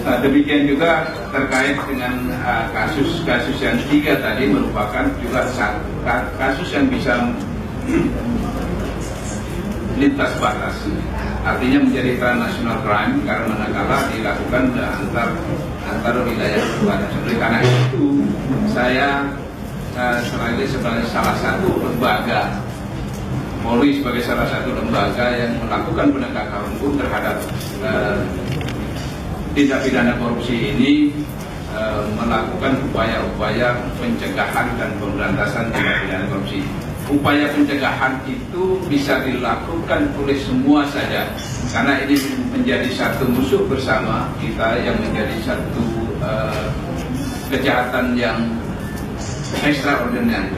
Demikian juga terkait dengan kasus-kasus yang 3 tadi merupakan juga kasus yang bisa lintas batas, artinya menjadi transnational crime karena manakala dilakukan antar wilayah batas. Oleh karena itu saya sebagai salah satu lembaga Polri, sebagai salah satu lembaga yang melakukan penegakan hukum terhadap tindak pidana korupsi ini, melakukan upaya-upaya pencegahan dan pemberantasan tindak pidana korupsi. Upaya pencegahan itu bisa dilakukan oleh semua saja, karena ini menjadi satu musuh bersama kita yang menjadi satu kejahatan yang extraordinary,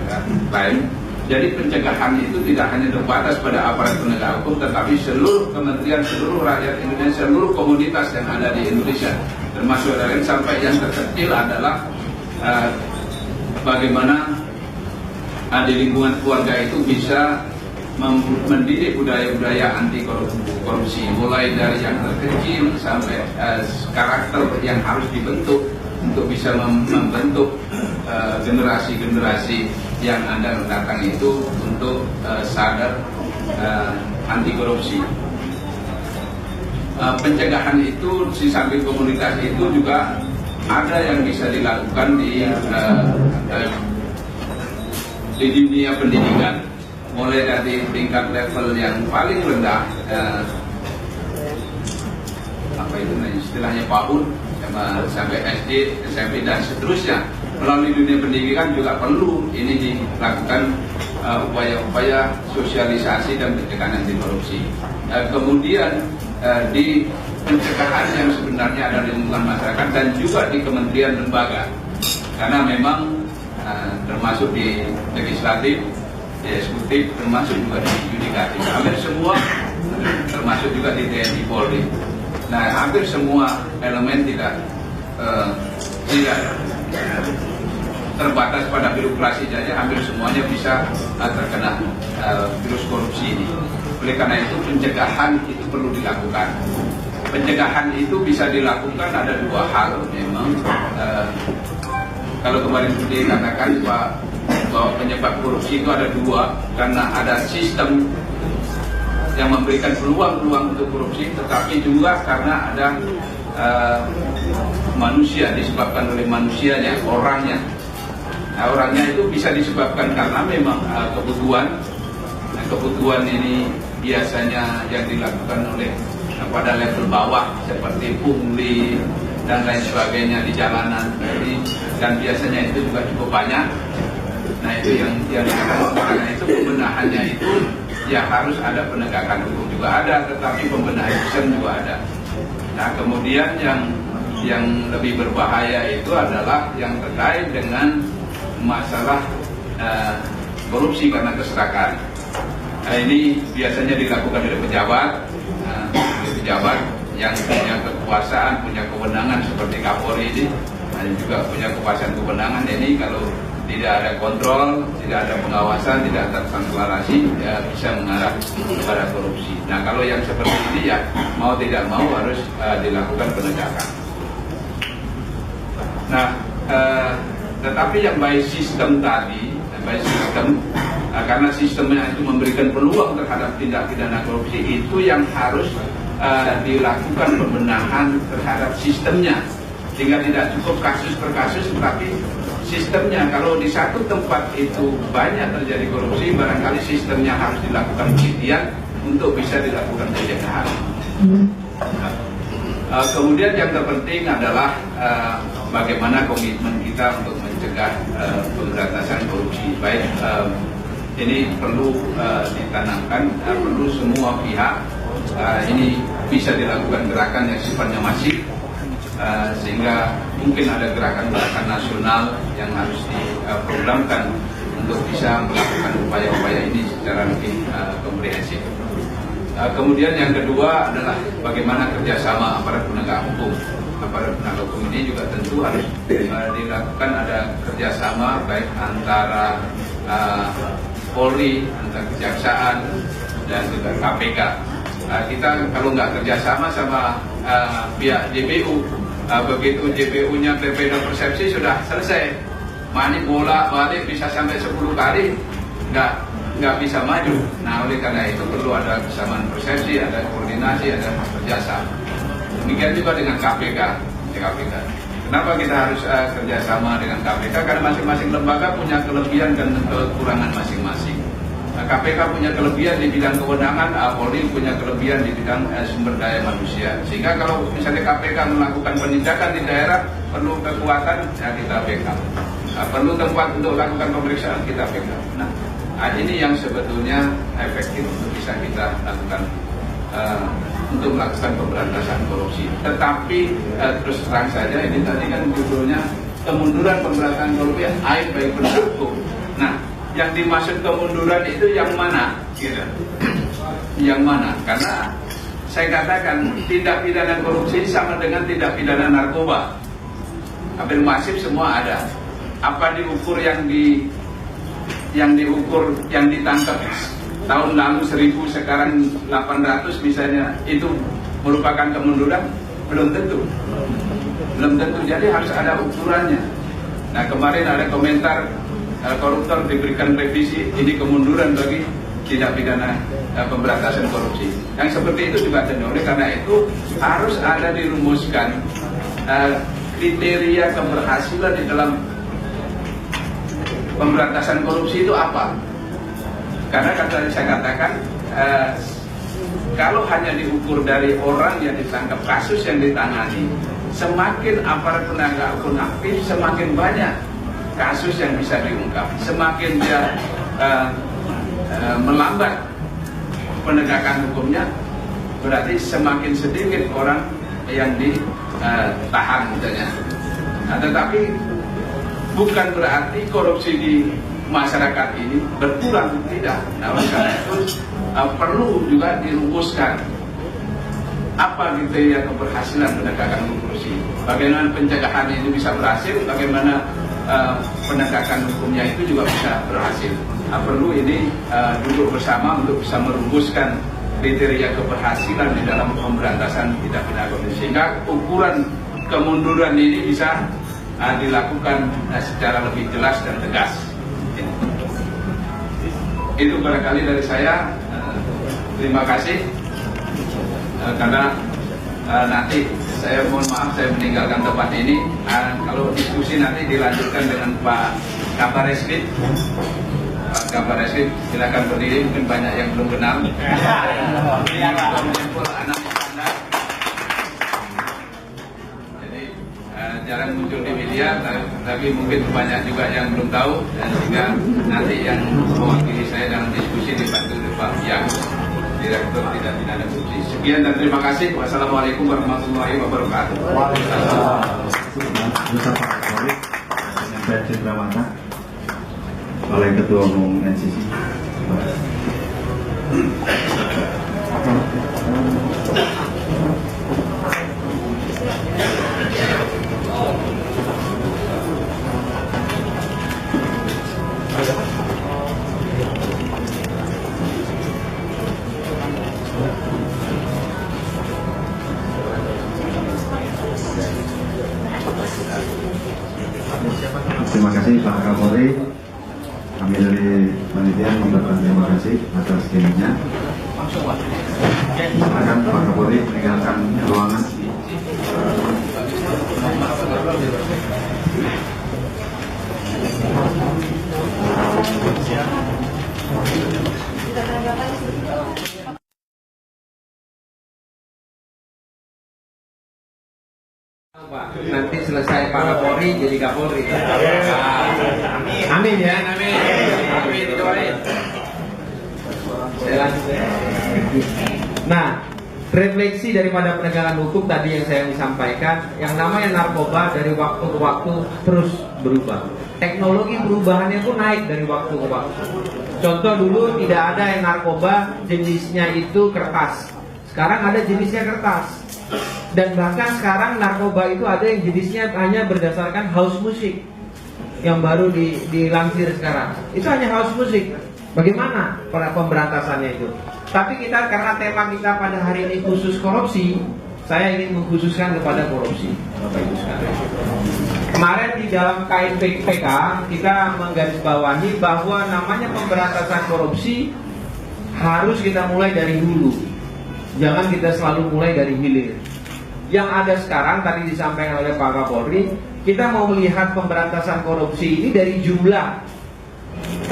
lain. Jadi pencegahan itu tidak hanya terbatas pada aparat penegak hukum, tetapi seluruh kementerian, seluruh rakyat Indonesia, seluruh komunitas yang ada di Indonesia, termasuk dari sampai yang terkecil adalah bagaimana di lingkungan keluarga itu bisa mendidik budaya-budaya anti korupsi, mulai dari yang terkecil sampai karakter yang harus dibentuk untuk bisa membentuk generasi-generasi yang akan datang itu untuk sadar anti korupsi. Pencegahan itu di samping komunitas itu juga ada yang bisa dilakukan di dunia pendidikan, mulai dari tingkat level yang paling rendah, apa itu istilahnya PAUD, sampai SD, SMP dan seterusnya. Melalui dunia pendidikan juga perlu ini dilakukan upaya-upaya sosialisasi dan pencegahan anti korupsi. Kemudian di pencegahan yang sebenarnya ada di lingkungan masyarakat dan juga di kementerian lembaga, karena memang termasuk di legislatif, di eksekutif, termasuk juga di yudikatif, hampir semua, termasuk juga di TNI Polri. Nah, hampir semua elemen tidak terbatas pada birokrasi saja, hampir semuanya bisa terkena virus korupsi ini. Oleh karena itu pencegahan itu perlu dilakukan. Pencegahan itu bisa dilakukan ada 2 hal memang. Kalau kemarin dikatakan bahwa penyebab korupsi itu ada 2, karena ada sistem yang memberikan peluang-peluang untuk korupsi, tetapi juga karena ada manusia, disebabkan oleh manusianya, orangnya. Nah, orangnya itu bisa disebabkan karena memang kebutuhan ini biasanya yang dilakukan oleh pada level bawah seperti pungli dan lain sebagainya di jalanan, dan biasanya itu juga cukup banyak. Nah, itu yang karena itu pembenahannya itu ya harus ada penegakan hukum juga ada, tetapi pembenahan sistem juga ada. Nah, kemudian yang lebih berbahaya itu adalah yang terkait dengan masalah korupsi karena keserakahan. Nah, ini biasanya dilakukan oleh pejabat yang punya kekuasaan, punya kewenangan seperti Kapolri ini, dan juga punya kekuasaan kewenangan. Ini kalau tidak ada kontrol, tidak ada pengawasan, tidak ada transparansi, ya bisa mengarah kepada korupsi. Nah, kalau yang seperti ini ya mau tidak mau harus dilakukan penegakan. Nah, tetapi yang by sistem tadi, karena sistemnya itu memberikan peluang terhadap tindak pidana korupsi, itu yang harus dilakukan pembenahan terhadap sistemnya, sehingga tidak cukup kasus per kasus, tetapi sistemnya. Kalau di satu tempat itu banyak terjadi korupsi, barangkali sistemnya harus dilakukan penelitian untuk bisa dilakukan pencegahan. Kemudian yang terpenting adalah bagaimana komitmen kita untuk mencegah pemberantasan korupsi. Baik, ini perlu ditanamkan, perlu semua pihak ini bisa dilakukan gerakan yang sifatnya masif, sehingga mungkin ada gerakan-gerakan nasional yang harus diprogramkan untuk bisa melakukan upaya-upaya ini secara lebih komprehensif. Kemudian yang kedua adalah bagaimana kerjasama aparat penegak hukum. Aparat penegak hukum ini juga tentu harus dilakukan ada kerjasama baik antara Polri, antara Kejaksaan dan juga KPK. Kita kalau nggak kerjasama sama pihak JPU, begitu JPU-nya berbeda persepsi sudah selesai. Mani bola balik bisa sampai 10 kali nggak bisa maju. Nah, oleh karena itu perlu ada kesamaan persepsi, ada koordinasi, ada kerjasama. Demikian juga dengan KPK. Kenapa kita harus kerjasama dengan KPK? Karena masing-masing lembaga punya kelebihan dan kekurangan masing-masing. KPK punya kelebihan di bidang kewenangan, Polri punya kelebihan di bidang sumber daya manusia. Sehingga kalau misalnya KPK melakukan penindakan di daerah, perlu kekuatan, ya kita backup. Perlu tempat untuk lakukan pemeriksaan, kita backup. Nah, ini yang sebetulnya efektif untuk bisa kita lakukan untuk melakukan pemberantasan korupsi. Tetapi terus terang saja, ini tadi kan judulnya kemunduran pemberantasan korupsi, aib bagi penegak hukum. Nah, yang dimaksud kemunduran itu yang mana? Gitu. Yang mana? Karena saya katakan tindak pidana korupsi sama dengan tindak pidana narkoba. Hampir masif semua ada. Apa diukur yang ditangkap tahun lalu 1000, sekarang 800 misalnya, itu merupakan kemunduran? Belum tentu. Jadi harus ada ukurannya. Nah, kemarin ada komentar koruptor diberikan revisi, ini kemunduran bagi tindak pidana pemberantasan korupsi. Yang seperti itu juga ada. Oleh karena itu harus ada dirumuskan kriteria keberhasilan di dalam pemberantasan korupsi itu apa? Karena saya katakan kalau hanya diukur dari orang yang ditangkap, kasus yang ditangani, semakin aparat penegak hukum aktif, semakin banyak kasus yang bisa diungkap. Semakin dia melambat penegakan hukumnya, berarti semakin sedikit orang yang ditahan misalnya. Nah, tetapi bukan berarti korupsi di masyarakat ini berkurang, tidak. Nah, oleh karena itu perlu juga dirumuskan apa kriteria keberhasilan penegakan korupsi. Bagaimana pencegahan itu bisa berhasil, bagaimana penegakan hukumnya itu juga bisa berhasil. Nah, perlu ini duduk bersama untuk bisa merumuskan kriteria keberhasilan di dalam pemberantasan tindak pidana korupsi, sehingga ukuran kemunduran ini bisa dilakukan secara lebih jelas dan tegas. Itu barangkali dari saya. Terima kasih. Karena nanti saya mohon maaf saya meninggalkan tempat ini. Kalau diskusi nanti dilanjutkan dengan Pak Kabar Eskrim. Pak Kabar Eskrim, silakan berdiri. Mungkin banyak yang belum kenal. Jadi jarang muncul di media, tapi mungkin banyak juga yang belum tahu, dan sehingga nanti yang mewakili saya dalam diskusi dibantu oleh Pak Yagus, Direktur Tindak Pidana Korupsi. Sekian dan terima kasih. Wassalamualaikum warahmatullahi wabarakatuh. Oleh Ketua Umum NCC. Terima kasih Pak Kapolri. Kami dari panitia mengucapkan terima kasih atas kirinya. Silakan Pak Kapolri meninggalkan ruangan. Nanti selesai Pak Kapolri jadi Kapolri. Amin ya, amin. Amin, didoain. Saya lanjut. Nah, refleksi daripada penegakan hukum tadi yang saya sampaikan, yang namanya narkoba dari waktu ke waktu terus berubah. Teknologi perubahannya pun naik dari waktu ke waktu. Contoh dulu tidak ada yang narkoba jenisnya itu kertas. Sekarang ada jenisnya kertas. Dan bahkan sekarang narkoba itu ada yang jenisnya hanya berdasarkan house music, yang baru dilansir sekarang. Itu hanya house music. Bagaimana pemberantasannya itu? Tapi kita, karena tema kita pada hari ini khusus korupsi, saya ingin mengkhususkan kepada korupsi, Bapak Ibu sekalian. Kemarin di dalam KNPK kita menggarisbawahi bahwa namanya pemberantasan korupsi harus kita mulai dari hulu, jangan kita selalu mulai dari hilir. Yang ada sekarang tadi disampaikan oleh Pak Kapolri, kita mau melihat pemberantasan korupsi ini dari jumlah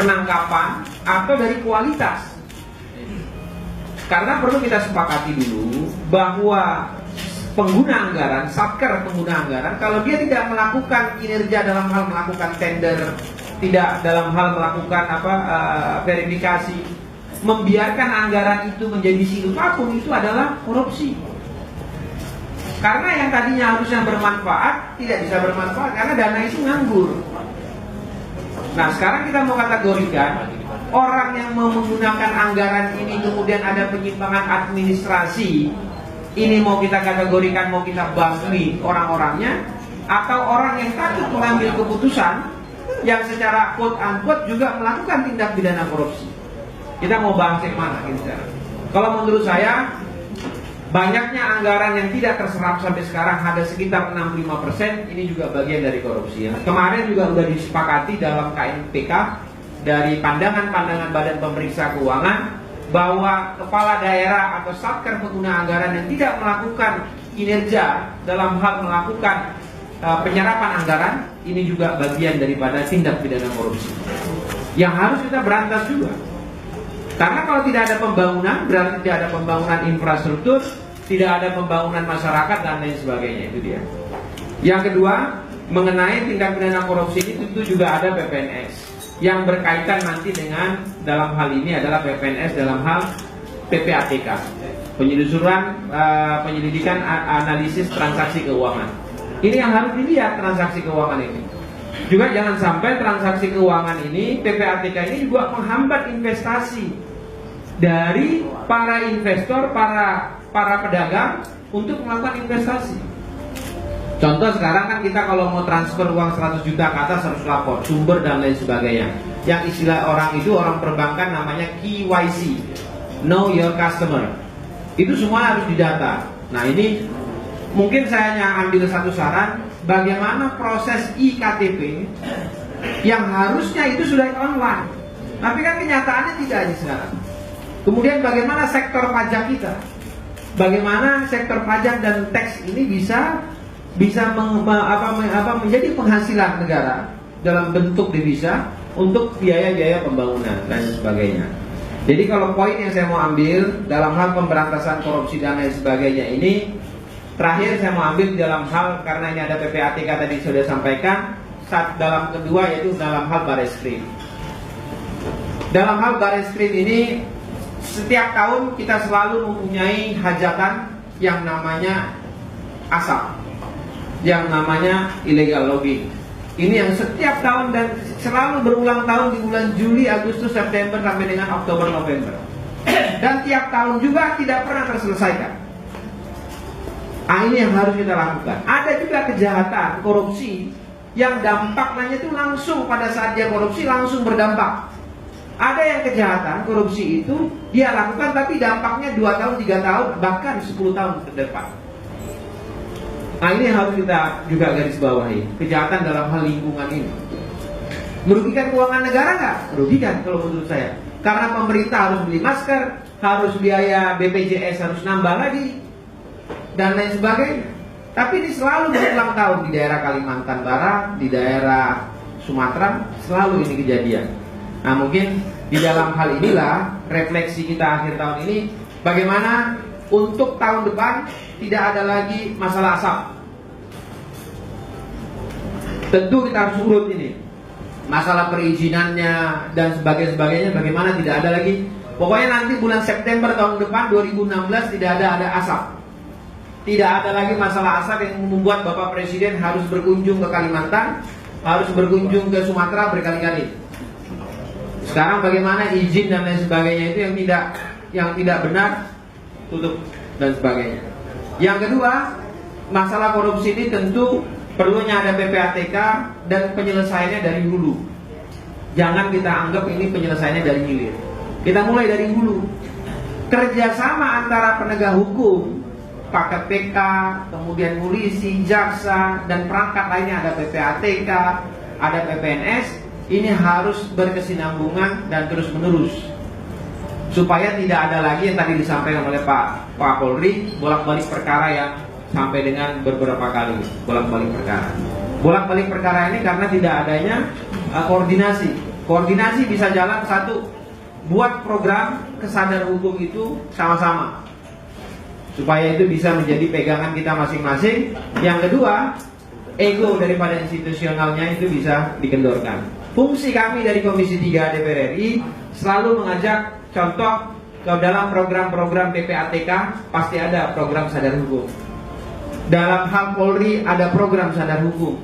penangkapan atau dari kualitas. Karena perlu kita sepakati dulu bahwa pengguna anggaran, satker pengguna anggaran, kalau dia tidak melakukan kinerja dalam hal melakukan tender, tidak dalam hal melakukan verifikasi, membiarkan anggaran itu menjadi siapapun, itu adalah korupsi. Karena yang tadinya harusnya bermanfaat tidak bisa bermanfaat karena dana itu nganggur. Nah, sekarang kita mau kategorikan orang yang menggunakan anggaran ini kemudian ada penyimpangan administrasi. Ini mau kita kategorikan, mau kita basmi orang-orangnya, atau orang yang takut mengambil keputusan yang secara quote unquote juga melakukan tindak pidana korupsi. Kita mau bahas yang mana gitu. Kalau menurut saya, banyaknya anggaran yang tidak terserap sampai sekarang ada sekitar 65%, ini juga bagian dari korupsi. Kemarin juga sudah disepakati dalam KNPK dari pandangan-pandangan Badan Pemeriksa Keuangan bahwa kepala daerah atau satker pengguna anggaran yang tidak melakukan kinerja dalam hal melakukan penyerapan anggaran, ini juga bagian daripada tindak pidana korupsi yang harus kita berantas juga. Karena kalau tidak ada pembangunan, berarti tidak ada pembangunan infrastruktur, tidak ada pembangunan masyarakat dan lain sebagainya. Itu dia. Yang kedua, mengenai tindak pidana korupsi ini tentu juga ada PPNS yang berkaitan nanti dengan dalam hal ini adalah PPNS dalam hal PPATK, penyelidikan analisis transaksi keuangan. Ini yang harus dilihat, transaksi keuangan ini. Juga jangan sampai transaksi keuangan ini, PPATK ini juga menghambat investasi dari para investor, para pedagang untuk melakukan investasi. Contoh sekarang kan kita kalau mau transfer uang 100 juta ke atas harus lapor sumber dan lain sebagainya. Yang istilah orang itu, orang perbankan namanya KYC, Know Your Customer. Itu semua harus didata. Nah ini mungkin saya hanya ambil satu saran, bagaimana proses iktp yang harusnya itu sudah online, tapi kan kenyataannya tidak aja sekarang. Kemudian bagaimana sektor pajak kita, bagaimana sektor pajak dan teks ini bisa menjadi penghasilan negara dalam bentuk devisa untuk biaya-biaya pembangunan dan sebagainya. Jadi kalau poin yang saya mau ambil dalam hal pemberantasan korupsi dan lain sebagainya ini, terakhir saya mau ambil dalam hal, karena ini ada PPATK tadi sudah sampaikan, dalam kedua yaitu dalam hal Bareskrim. Dalam hal Bareskrim ini setiap tahun kita selalu mempunyai hajatan yang namanya ASAP, yang namanya illegal logging. Ini yang setiap tahun dan selalu berulang tahun di bulan Juli, Agustus, September sampai dengan Oktober, November. Dan tiap tahun juga tidak pernah terselesaikan. Ini yang harus kita lakukan. Ada juga kejahatan korupsi yang dampaknya itu langsung pada saat dia korupsi langsung berdampak. Ada yang kejahatan korupsi itu dia lakukan tapi dampaknya 2 tahun, 3 tahun, bahkan 10 tahun ke depan. Ini harus kita juga garis bawahi. Kejahatan dalam hal lingkungan ini merugikan keuangan negara nggak? Merugikan kalau menurut saya. Karena pemerintah harus beli masker, harus biaya BPJS harus nambah lagi, dan lain sebagainya. Tapi ini selalu berulang tahun di daerah Kalimantan Barat, di daerah Sumatera, selalu ini kejadian. Nah mungkin di dalam hal inilah refleksi kita akhir tahun ini, bagaimana untuk tahun depan tidak ada lagi masalah asap. Tentu kita harus urut ini masalah perizinannya dan sebagainya, bagaimana tidak ada lagi. Pokoknya nanti bulan September tahun depan 2016 tidak ada asap. Tidak ada lagi masalah asap yang membuat Bapak Presiden harus berkunjung ke Kalimantan, harus berkunjung ke Sumatera berkali-kali. Sekarang bagaimana izin dan lain sebagainya itu yang tidak benar, tutup dan sebagainya. Yang kedua, masalah korupsi ini tentu perlunya ada PPATK dan penyelesaiannya dari hulu. Jangan kita anggap ini penyelesaiannya dari hilir. Kita mulai dari hulu. Kerjasama antara penegak hukum KPK, kemudian polisi, jaksa, dan perangkat lainnya, ada PPATK, ada PPNS, ini harus berkesinambungan dan terus menerus, supaya tidak ada lagi yang tadi disampaikan oleh Pak Polri, bolak-balik perkara yang sampai dengan beberapa kali bolak-balik perkara. Bolak-balik perkara ini karena tidak adanya koordinasi. Koordinasi bisa jalan satu, buat program kesadaran hukum itu sama-sama, supaya itu bisa menjadi pegangan kita masing-masing. Yang kedua, ego daripada institusionalnya itu bisa dikendorkan. Fungsi kami dari Komisi 3 DPR RI selalu mengajak, contoh dalam program-program PPATK pasti ada program sadar hukum. Dalam hal Polri ada program sadar hukum.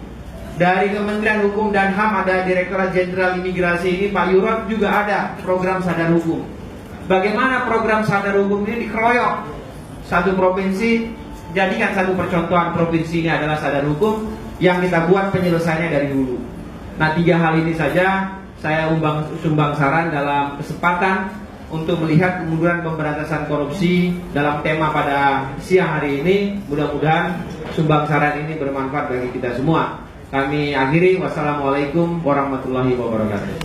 Dari Kementerian Hukum dan HAM ada Direktorat Jenderal Imigrasi ini, Pak Yurot, juga ada program sadar hukum. Bagaimana program sadar hukum ini dikeroyok satu provinsi, jadikan satu percontohan provinsi ini adalah sadar hukum yang kita buat penyelesaiannya dari dulu. Nah, 3 hal ini saja saya sumbang saran dalam kesempatan untuk melihat kemunduran pemberantasan korupsi dalam tema pada siang hari ini. Mudah-mudahan sumbang saran ini bermanfaat bagi kita semua. Kami akhiri, wassalamualaikum warahmatullahi wabarakatuh.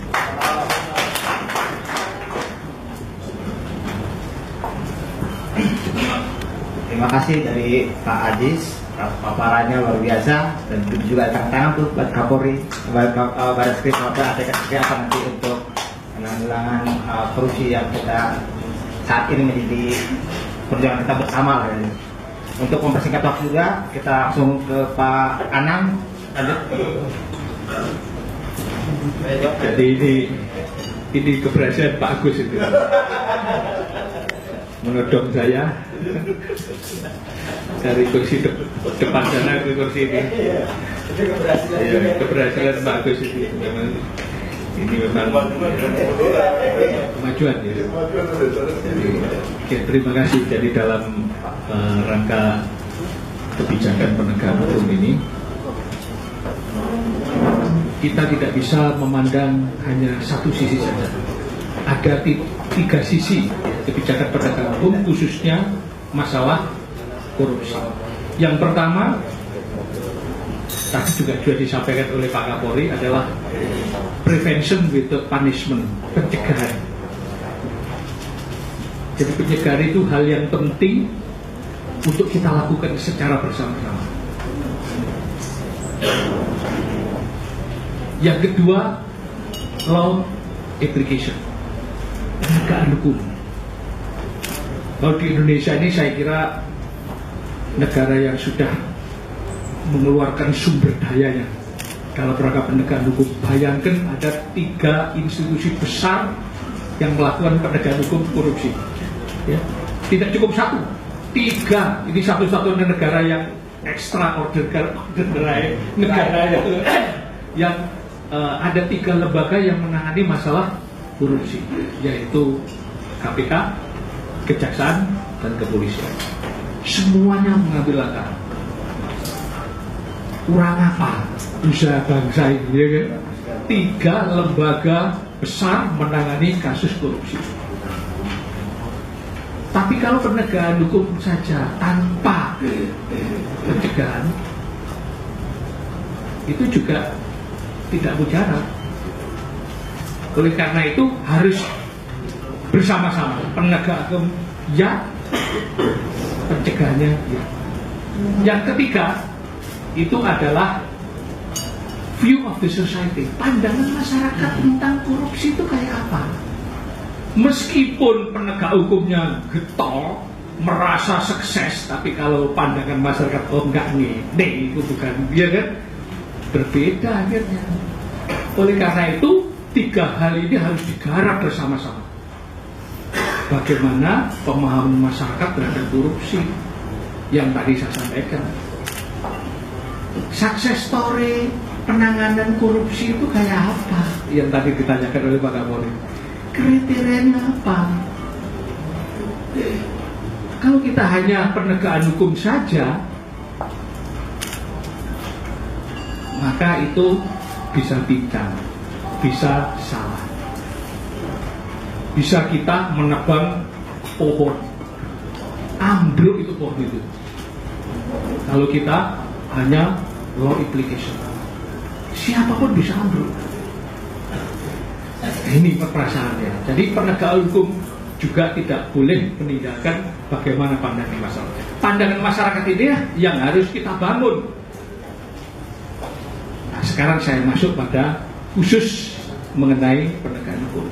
Terima kasih dari Pak Aziz, paparannya luar biasa, dan juga tantangan tuh buat Kapolri, Baris Krim, apa nanti untuk penanggulangan korupsi yang kita saat ini menjadi perjuangan kita bersama. Untuk mempersingkat waktu juga, kita langsung ke Pak Anang. Jadi ini keberhasilan Pak Agus itu menodong saya dari kursi depan sana ke kursi ini. Keberhasilan Pak Agus itu memang, ini memang kemajuan ya. Jadi, terima kasih. Jadi dalam rangka kebijakan penegakan hukum ini, kita tidak bisa memandang hanya satu sisi saja. Ada 3 sisi kebijakan penegakan hukum, khususnya masalah korupsi. Yang pertama, tadi juga disampaikan oleh Pak Kapolri, adalah prevention with the punishment, pencegahan. Jadi pencegahan itu hal yang penting untuk kita lakukan secara bersama-sama. Yang kedua, law application, penegakan hukum. Kalau di Indonesia ini saya kira negara yang sudah mengeluarkan sumber dayanya dalam rangka penegakan hukum. Bayangkan ada 3 institusi besar yang melakukan penegakan hukum korupsi. Ya. Tidak cukup 1, 3. Ini satu-satunya negara yang extraordinary, negara yang ada 3 lembaga yang menangani masalah korupsi, yaitu KPK, Kejaksaan, dan Kepolisian. Semuanya mengambil langkah. Kurang apa usaha bangsa ini, ya kan? 3 lembaga besar menangani kasus korupsi. Tapi kalau penegakan hukum saja tanpa pencegahan, itu juga tidak mujarab. Oleh karena itu harus bersama-sama, penegak hukum ya, pencegahannya ya. Yang ketiga itu adalah view of the society, pandangan masyarakat tentang korupsi itu kayak apa. Meskipun penegak hukumnya getol, merasa sukses, tapi kalau pandangan masyarakat, oh enggak nih itu bukan dia, kan berbeda akhirnya. Oleh karena itu 3 hal ini harus digarap bersama-sama. Bagaimana pemahaman masyarakat terhadap korupsi yang tadi saya sampaikan. Success story penanganan korupsi itu kayak apa? Yang tadi ditanyakan oleh Pak Kapolri. Kriterianya apa? Kalau kita hanya penegakan hukum saja, maka itu bisa pincang, bisa salah. Bisa kita menebang pohon, ambruk itu pohon itu. Kalau kita hanya law implication, siapapun bisa ambruk. Ini perasaannya. Jadi penegakan hukum juga tidak boleh meninggalkan bagaimana pandangan masyarakat. Pandangan masyarakat ini yang harus kita bangun. Nah, sekarang saya masuk pada khusus mengenai penegakan hukum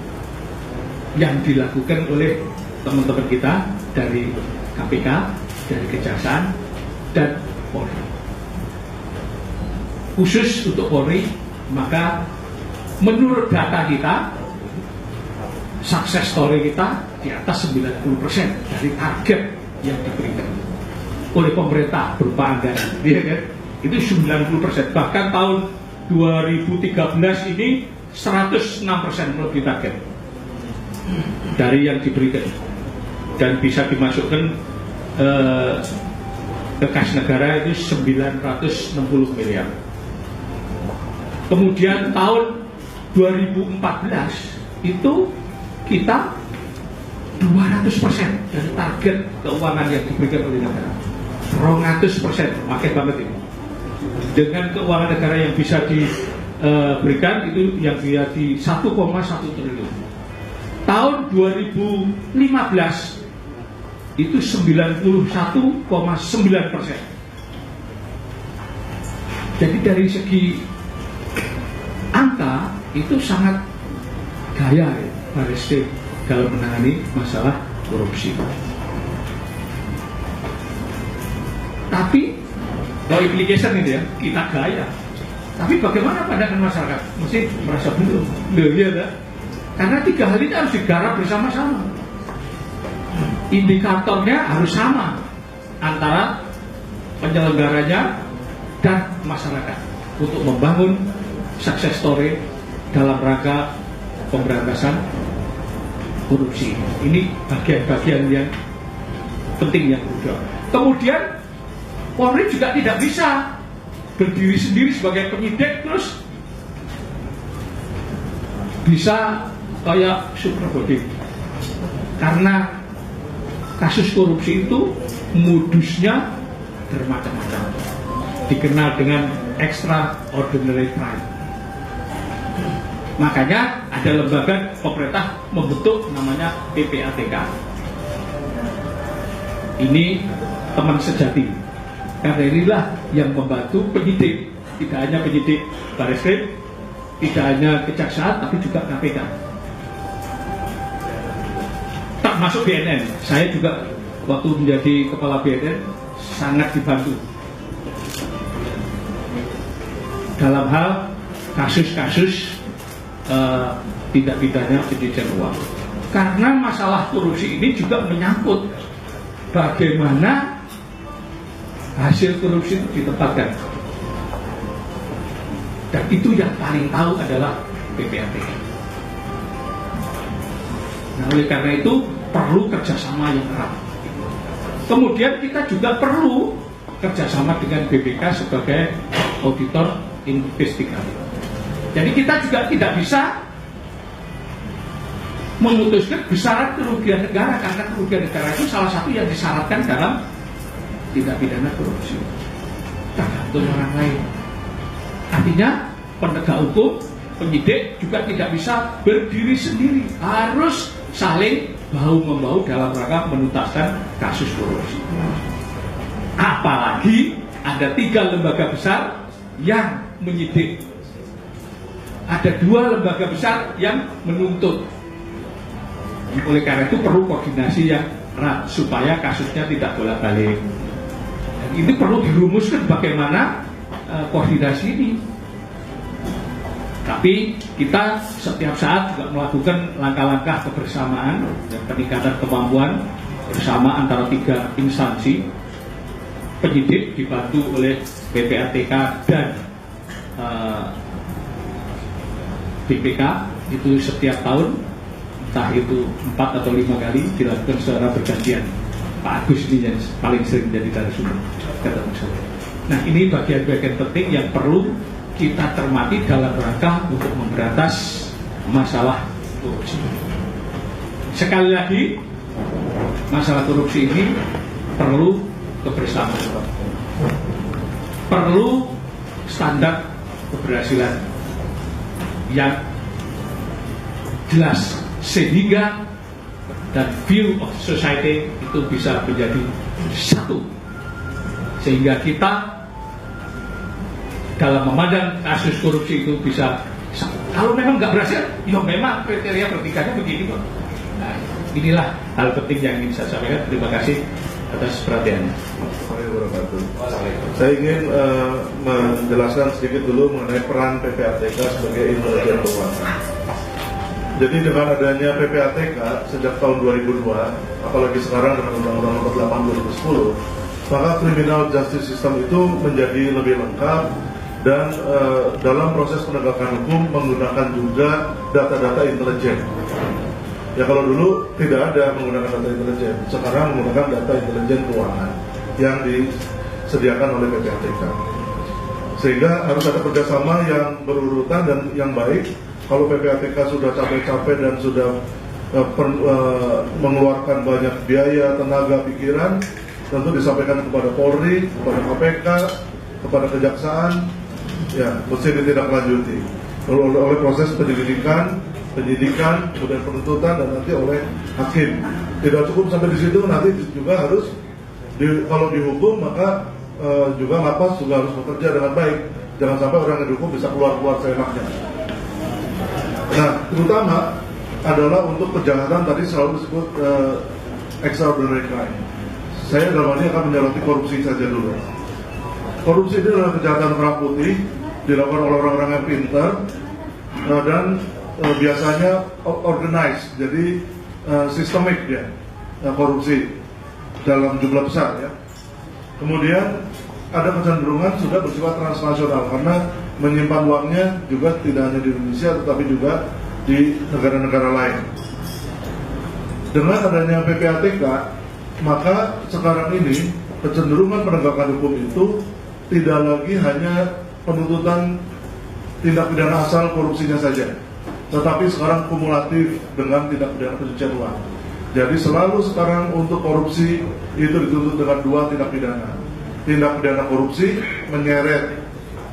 yang dilakukan oleh teman-teman kita dari KPK, dari Kejaksaan, dan Polri. Khusus untuk Polri, maka menurut data kita, success story kita di atas 90% dari target yang diberikan oleh pemerintah berupa anggaran, ya kan? Itu 90%. Bahkan tahun 2013 ini 106% lebih target dari yang diberikan, dan bisa dimasukkan ke kas negara itu 960 miliar. Kemudian tahun 2014 itu kita 200% dari target keuangan yang diberikan oleh negara. 200%, makin banget ini. Dengan keuangan negara yang bisa diberikan itu yang dia di 1,1 triliun. Tahun 2015 itu 91,9%. Jadi dari segi angka itu sangat gaya ya, Bareskrim dalam menangani masalah korupsi. Tapi kalau implication itu ya, kita gaya. Tapi bagaimana pandangan masyarakat? Mesti merasa belum. Ya, karena 3 hal ini harus digarap bersama-sama. Indikatornya harus sama antara penyelenggaranya dan masyarakat untuk membangun success story dalam rangka pemberantasan korupsi. Ini bagian-bagian yang penting yang krusial. Kemudian Polri juga tidak bisa berdiri sendiri sebagai penyidik terus bisa kayak superbody, karena kasus korupsi itu modusnya bermacam-macam, dikenal dengan extraordinary crime. Makanya ada lembaga pemerintah membentuk namanya PPATK. Ini teman sejati, karena inilah yang membantu penyidik, tidak hanya penyidik Bareskrim, tidak hanya Kejaksaan, tapi juga KPK. Termasuk BNN. Saya juga waktu menjadi kepala BNN sangat dibantu dalam hal kasus-kasus tindak pidana pencucian uang. Karena masalah korupsi ini juga menyangkut bagaimana hasil korupsi itu ditempatkan. Dan itu yang paling tahu adalah PPATK. Nah, oleh karena itu perlu kerjasama yang erat. Kemudian kita juga perlu kerjasama dengan BPK sebagai auditor investigatif. Jadi kita juga tidak bisa memutuskan besaran kerugian negara, karena kerugian negara itu salah satu yang disyaratkan dalam tindak pidana korupsi. Tergantung orang lain. Artinya penegak hukum, penyidik juga tidak bisa berdiri sendiri, harus saling bahu-membahu dalam rangka menuntaskan kasus korupsi. Apalagi ada 3 lembaga besar yang menyidik, ada 2 lembaga besar yang menuntut. Oleh karena itu perlu koordinasi yang erat supaya kasusnya tidak bolak-balik. Ini perlu dirumuskan bagaimana koordinasi ini. Tapi kita setiap saat juga melakukan langkah-langkah kebersamaan dan peningkatan kemampuan bersama antara 3 instansi, penyidik dibantu oleh PPATK dan BPK. Itu setiap tahun, entah itu 4 atau 5 kali dilakukan secara bergantian. Pak Agus ini yang paling sering jadi narasumber ketemu saya. Nah, ini bagian-bagian penting yang perlu kita cermati dalam rangka untuk memberantas masalah korupsi. Sekali lagi, masalah korupsi ini perlu kebersamaan. perlu standar keberhasilan yang jelas sehingga dan view of society itu bisa menjadi satu, sehingga kita dalam memandang kasus korupsi itu bisa, kalau memang nggak berhasil, ya memang kriteria bertikanya begini kok. Nah, inilah hal penting yang ingin saya sampaikan. Terima kasih atas perhatiannya. Saya ingin menjelaskan sedikit dulu mengenai peran PPATK sebagai intelijen keuangan. Jadi dengan adanya PPATK sejak tahun 2002, apalagi sekarang dengan Undang-Undang Nomor 8 2010, maka criminal justice system itu menjadi lebih lengkap dan dalam proses penegakan hukum menggunakan juga data-data intelijen. Ya kalau dulu tidak ada menggunakan data intelijen, sekarang menggunakan data intelijen keuangan yang disediakan oleh PPATK. Sehingga harus ada kerjasama yang berurutan dan yang baik. Kalau PPATK sudah capek-capek dan sudah mengeluarkan banyak biaya, tenaga, pikiran, tentu disampaikan kepada Polri, kepada KPK, kepada Kejaksaan, ya mesti ditindaklanjuti oleh proses penyidikan, kemudian penuntutan dan nanti oleh hakim. Tidak cukup sampai di situ, nanti juga harus kalau dihukum maka juga lapas juga harus bekerja dengan baik. Jangan sampai orang yang dihukum bisa keluar seenaknya. Nah, terutama adalah untuk kejahatan tadi selalu disebut extraordinary crime. Saya dalam hal ini akan menyoroti korupsi saja dulu. Korupsi ini adalah kejahatan kerah putih, dilakukan oleh orang-orang yang pintar dan biasanya organized, jadi sistemik ya, korupsi dalam jumlah besar ya. Kemudian ada kecenderungan sudah bersifat transnasional karena menyimpan uangnya juga tidak hanya di Indonesia tetapi juga di negara-negara lain. Dengan adanya PPATK, maka sekarang ini kecenderungan penegakan hukum itu tidak lagi hanya penuntutan tindak pidana asal korupsinya saja, tetapi sekarang kumulatif dengan tindak pidana pencucian uang. Jadi selalu sekarang untuk korupsi itu dituntut dengan dua tindak pidana. Tindak pidana korupsi menyeret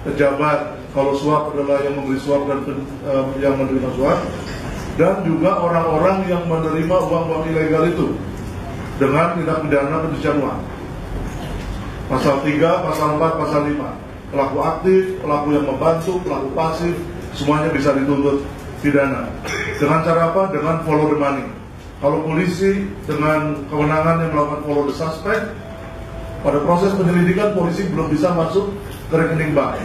pejabat, kalau suap adalah yang memberi suap dan yang menerima suap, dan juga orang-orang yang menerima uang-uang ilegal itu dengan tindak pidana pencucian uang. Pasal 3, pasal 4, pasal 5. Pelaku aktif, pelaku yang membantu, pelaku pasif, semuanya bisa dituntut pidana. Dengan cara apa? Dengan follow the money. Kalau polisi dengan kewenangan yang melakukan follow the suspect, pada proses penyelidikan polisi belum bisa masuk ke rekening bank.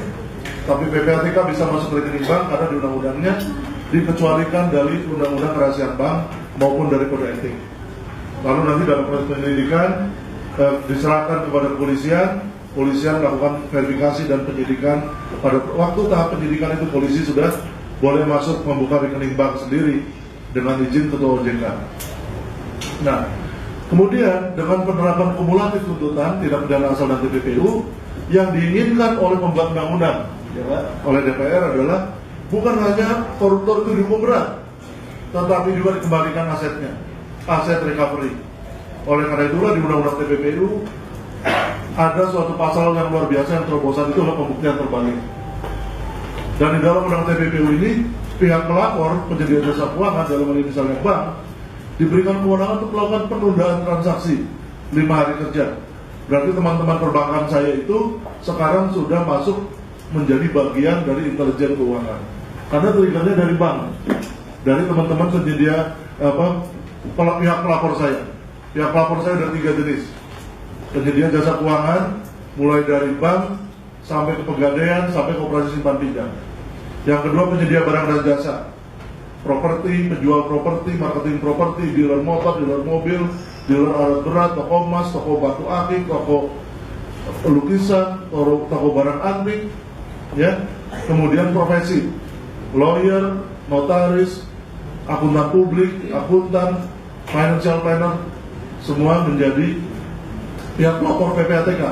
Tapi PPATK bisa masuk ke rekening bank karena di undang-undangnya dikecualikan dari undang-undang kerahasiaan bank maupun dari kode etik. Lalu nanti dalam proses penyelidikan diserahkan kepada kepolisian, polisian melakukan verifikasi dan penyidikan. Pada waktu tahap penyidikan itu polisi sudah boleh masuk membuka rekening bank sendiri dengan izin ketua OJK. Nah, kemudian dengan penerapan kumulatif tuntutan tidak pidana asal dan TPPU yang diinginkan oleh pembuat undang-undang ya, oleh DPR adalah bukan hanya koruptor itu dihukum berat, tetapi juga dikembalikan asetnya, aset recovery. Oleh karena itulah di undang-undang TPPU ada suatu pasal yang luar biasa yang terobosan, itu adalah pembuktian terbalik. Dan di dalam undang TPPU ini pihak pelapor penyedia jasa keuangan dalam hal ini misalnya bank diberikan kewenangan untuk melakukan penundaan transaksi 5 hari kerja. Berarti teman-teman perbankan saya itu sekarang sudah masuk menjadi bagian dari intelijen keuangan. Karena triggernya dari bank, dari teman-teman penyedia pihak pelapor saya. Pihak pelapor saya ada 3 jenis. Penyedia jasa keuangan, mulai dari bank sampai ke pegadaian, sampai ke operasi simpan pinjam. Yang kedua penyedia barang dan jasa, properti, penjual properti, marketing properti, dealer motor, dealer mobil, dealer alat berat, toko emas, toko batu akik, toko lukisan, toko barang antik, ya. Kemudian profesi, lawyer, notaris, akuntan publik, akuntan, financial planner, semua menjadi pihak pelapor PPATK.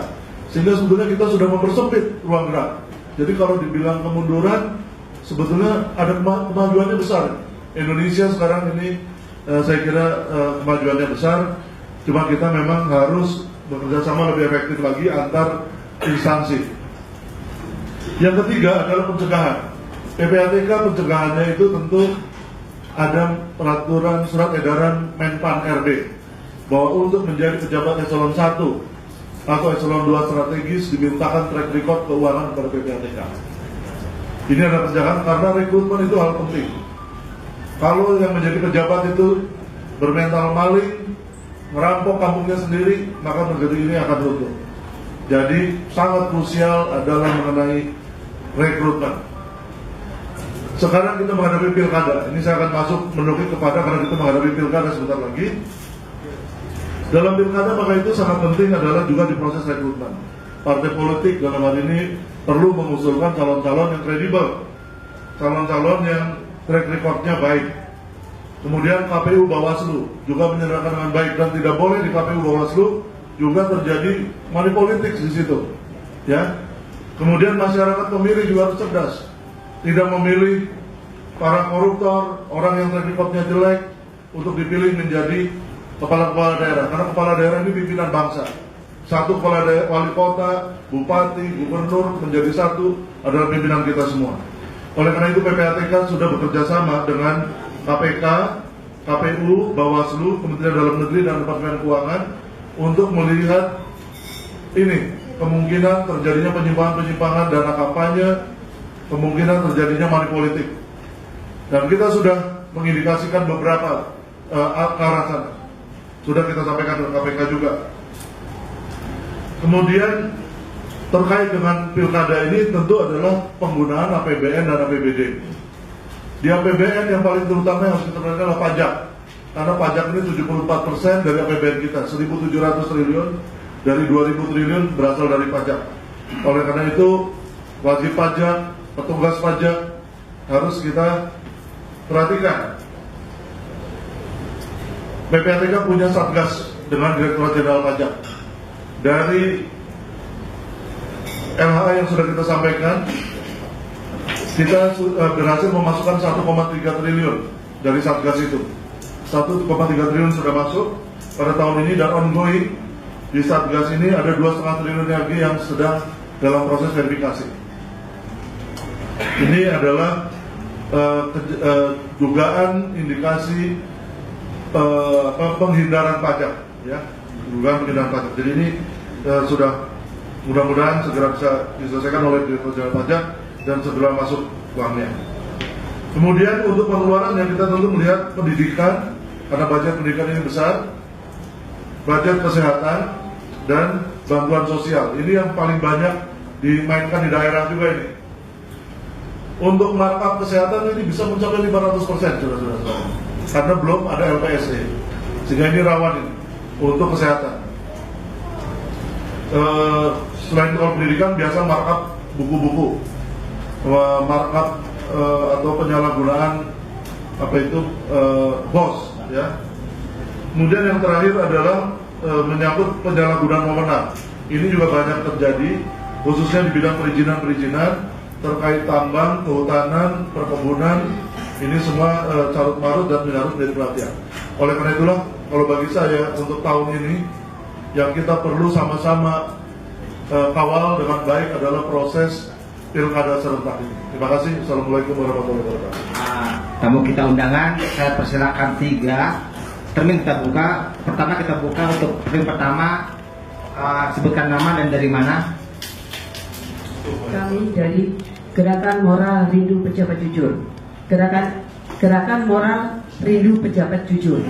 Sehingga sebetulnya kita sudah mempersempit ruang gerak. Jadi kalau dibilang kemunduran, sebetulnya ada kemajuannya besar. Indonesia sekarang ini saya kira kemajuannya besar. Cuma kita memang harus bekerja sama lebih efektif lagi antar instansi. Yang ketiga adalah pencegahan. PPATK pencegahannya itu tentu ada peraturan surat edaran Menpan RB bahwa untuk menjadi pejabat eselon 1 atau eselon 2 strategis dimintakan track record keuangan kepada PPATK. Ini ada pencegahan karena rekrutmen itu hal penting. Kalau yang menjadi pejabat itu bermental maling, merampok kampungnya sendiri, maka negeri ini akan runtuh. Jadi sangat krusial adalah mengenai rekrutmen. Sekarang kita menghadapi pilkada. Ini saya akan masuk menukik kepada karena kita menghadapi pilkada sebentar lagi. Dalam pilkada maka itu sangat penting adalah juga di proses rekrutmen. Partai politik dalam hal ini perlu mengusulkan calon-calon yang kredibel, calon-calon yang track recordnya baik. Kemudian KPU Bawaslu juga menyerahkan dengan baik dan tidak boleh di KPU Bawaslu juga terjadi money politik di situ. Ya. Kemudian masyarakat pemilih juga harus cerdas. Tidak memilih para koruptor, orang yang track recordnya jelek untuk dipilih menjadi kepala-kepala daerah. Karena kepala daerah ini pimpinan bangsa. Satu kepala daerah, wali kota, bupati, gubernur menjadi satu adalah pimpinan kita semua. Oleh karena itu PPATK sudah bekerja sama dengan KPK, KPU, Bawaslu, Kementerian Dalam Negeri dan Departemen Keuangan untuk melihat ini kemungkinan terjadinya penyimpangan-penyimpangan dana kampanye, kemungkinan terjadinya money politik. Dan kita sudah mengindikasikan beberapa ke arah sana. Sudah kita sampaikan ke KPK juga. Kemudian terkait dengan pilkada ini tentu adalah penggunaan APBN dan APBD. Di APBN yang paling terutama yang harus kita perhatikan adalah pajak. Karena pajak ini 74% dari APBN kita, 1.700 triliun dari 2.000 triliun berasal dari pajak. Oleh karena itu wajib pajak, petugas pajak harus kita perhatikan. PPATK punya satgas dengan Direktorat Jenderal Pajak. Dari LHA yang sudah kita sampaikan, kita berhasil memasukkan 1,3 triliun dari satgas itu. 1,3 triliun sudah masuk pada tahun ini dan ongoing di satgas ini ada 2,5 triliun lagi yang sedang dalam proses verifikasi. Ini adalah dugaan indikasi penghindaran pajak, ya, dugaan penghindaran pajak. Jadi ini sudah mudah-mudahan segera bisa diselesaikan oleh Direktorat Jenderal Pajak dan segera masuk uangnya. Kemudian untuk pengeluaran yang kita tentu melihat pendidikan, karena budget pendidikan ini besar, budget kesehatan dan bantuan sosial. Ini yang paling banyak dimainkan di daerah juga ini. Untuk markup kesehatan ini bisa mencapai 500%, saudara-saudara. Karena belum ada LPSE, sehingga ini rawan ini untuk kesehatan. Selain soal pendidikan, biasa markup buku-buku, markup atau penyalahgunaan BOS, ya. Kemudian yang terakhir adalah menyangkut penyalahgunaan wewenang. Ini juga banyak terjadi, khususnya di bidang perizinan terkait tambang, kehutanan, perkebunan. Ini semua carut marut dan harus menjadi perhatian. Oleh karena itulah, kalau bagi saya untuk tahun ini yang kita perlu sama-sama kawal dengan baik adalah proses pilkada serentak ini. Terima kasih. Assalamualaikum warahmatullahi wabarakatuh. Tamu kita undangan, saya persilakan 3 termin kita buka. Pertama kita buka untuk termin pertama, sebutkan nama dan dari mana. Kami dari Gerakan Moral Rindu Pejabat Jujur. Gerakan Moral Rindu Pejabat Jujur.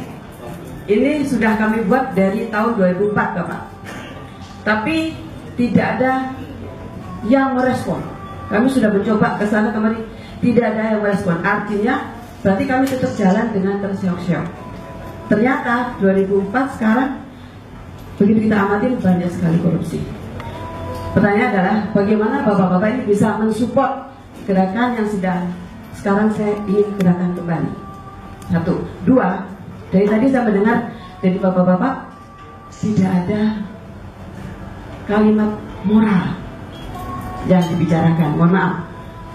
Ini sudah kami buat dari tahun 2004, Bapak. Tapi tidak ada yang merespon. Kami sudah mencoba ke sana kemari, tidak ada yang merespon. Artinya berarti kami tetap jalan dengan terseok-seok. Ternyata 2004 sekarang begitu kita amatin banyak sekali korupsi. Pertanyaan adalah bagaimana bapak-bapak ini bisa mensupport gerakan yang sekarang saya ingin gerakan kembali. 1, 2, dari tadi saya mendengar dari bapak-bapak tidak ada kalimat moral yang dibicarakan. Mohon maaf.